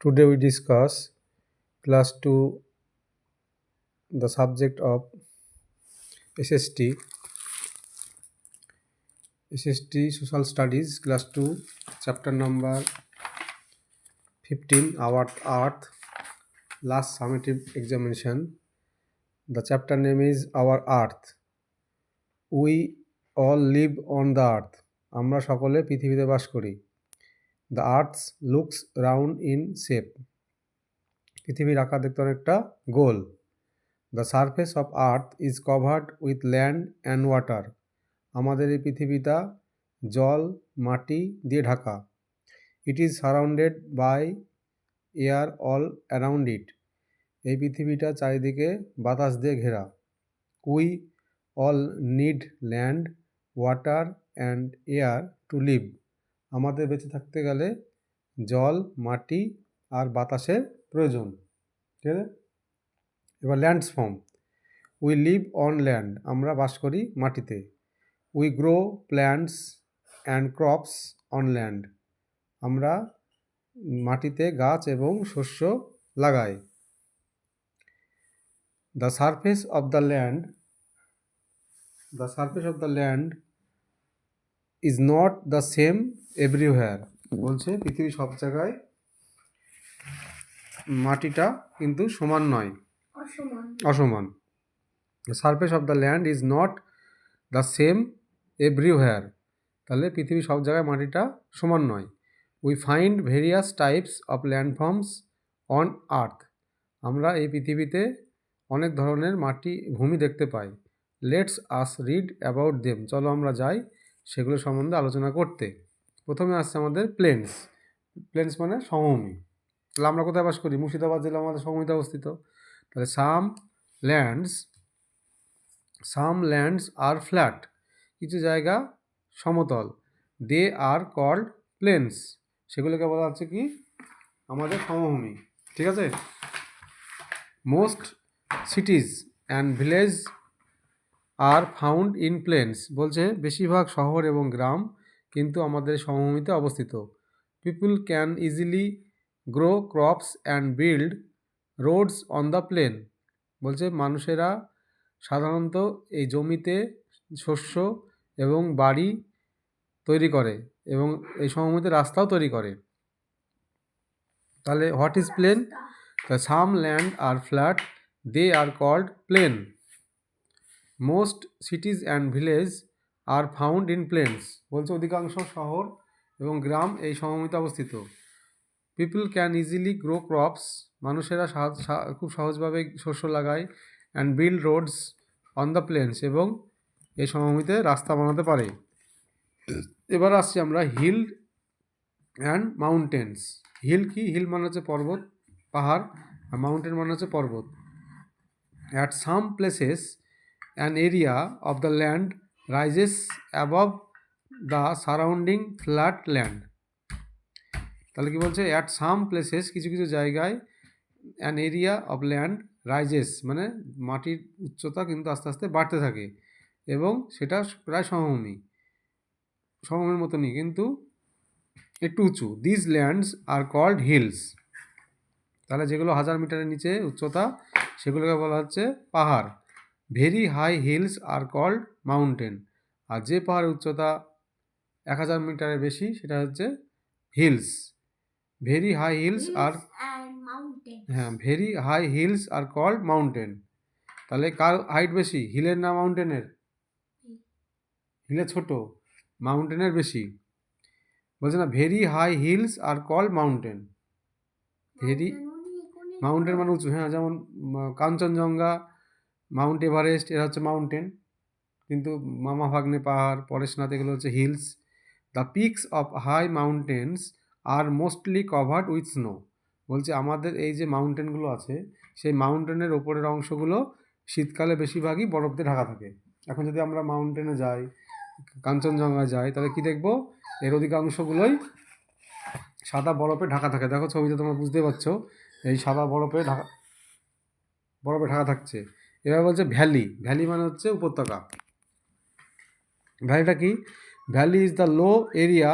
Today we discuss class 2, the subject of SST, Social Studies, class 2, chapter number 15, Our Earth, last summative examination. The chapter name is Our Earth. We all live on the earth. আমরা সকলে পৃথিবীতে বাস করি। The earth looks round in shape. পৃথিবীর আকার দেখতে অনেকটা গোল। The surface of earth is covered with land and water. আমাদের এই পৃথিবীটা জল মাটি দিয়ে Dhaka. It is surrounded by air all around it. এই পৃথিবীটা চারিদিকে বাতাস দিয়ে ঘেরা। We all need land, water and air to live. আমাদের বেঁচে থাকতে গেলে জল মাটি আর বাতাসের প্রয়োজন। ঠিক আছে, এবার lands form. We live on land, আমরা বাস করি মাটিতে। We grow plants and crops on land, আমরা মাটিতে গাছ এবং শস্য লাগাই। The surface of the land is not the same everywhere. বলছে পৃথিবীর সব জায়গায় মাটিটা কিন্তু সমান নয়, অসমান। The surface of the land is not the same everywhere. তাহলে পৃথিবীর সব জায়গায় মাটিটা সমান নয়। We find various types of landforms on earth. আমরা এই পৃথিবীতে অনেক ধরনের ভূমি দেখতে পাই। Let's us read about them. চলো আমরা যাই সেগুলো সম্বন্ধে আলোচনা করতে। প্রথমে আসছে আমাদের প্লেন্স। প্লেন্স মানে সমভূমি। তাহলে আমরা কোথায় বাস করি? মুর্শিদাবাদ জেলা আমাদের সমভূমিতে অবস্থিত। তাহলে some lands are flat. কিছু জায়গা সমতল। They are called plains. সেগুলোকে বলা হচ্ছে কি? আমাদের সমভূমি। ঠিক আছে? Most cities and villages are found in plains. বলছে বেশিরভাগ শহর এবং গ্রাম কিন্তু আমাদের সমভূমিতে অবস্থিত। People can easily grow crops and build roads on the plain. বলছে মানুষেরা সাধারণত এই জমিতে শস্য এবং বাড়ি তৈরি করে এবং এই সমভূমিতে রাস্তাও তৈরি করে। তাহলে what is plain? Some land are flat, they are called plain. Most cities and village are found in plains. বলছে অধিকাংশ শহর এবং গ্রাম এই সমভূমিতে অবস্থিত। People can easily grow crops, মানুষেরা খুব সহজভাবে শস্য লাগায়। And build roads on the plains, এবং এই সমভূমিতে রাস্তা বানাতে পারে। এবার আসছি আমরা হিল অ্যান্ড মাউন্টেন্স। হিল কি? হিল মানে হচ্ছে পর্বত, পাহাড়, আর মাউন্টেন মানে হচ্ছে পর্বত। At some places an area of the land rises above the surrounding flat land. তাহলে কি বলছে? অ্যাট সাম প্লেসেস, কিছু কিছু জায়গায়, an area of land rises মানে মাটির উচ্চতা কিন্তু আস্তে আস্তে বাড়তে থাকে এবং সেটা প্রায় সমভূমির মতনই কিন্তু একটু উঁচু। This lands are called hills. তাহলে যেগুলো 1000 মিটারের নিচে উচ্চতা সেগুলোকে বলা হচ্ছে পাহাড়। Very high hills are called mountain. আর যে পাহাড়ের উচ্চতা 1000 মিটারের বেশি সেটা হচ্ছে hills. Very high hills are very high hills are called mountain. তাহলে কার হাইট বেশি? হিলের না মাউন্টেনের? হিলের ছোট, মাউন্টেনের বেশি। বলছে না, very high hills are called mountain. Very mountain মানে উঁচু, হ্যাঁ, যেমন কাঞ্চনজঙ্ঘা, মাউন্ট এভারেস্ট, এরা হচ্ছে মাউন্টেন, কিন্তু মামা ভাগ্নে পাহাড়, পরেশনাথ, এগুলো হচ্ছে hills. The peaks of high mountains are mostly covered with snow. বলছে আমাদের এই যে মাউন্টেনগুলো আছে সেই মাউন্টেনের ওপরের অংশগুলো শীতকালে বেশিরভাগই বরফ দিয়ে ঢাকা থাকে। এখন যদি আমরা মাউন্টেনে যাই, কাঞ্চনজঙ্ঘায় যাই, তাহলে কি দেখবো? এর অধিকাংশগুলোই সাদা বরফে ঢাকা থাকে। দেখো ছবিতে তোমরা বুঝতে পারছো, এই সাদা বরফে ঢাকা থাকছে। এবার বলছে ভ্যালি। ভ্যালি মানে হচ্ছে উপত্যকা। ভ্যালিটা কি? Valley is the low area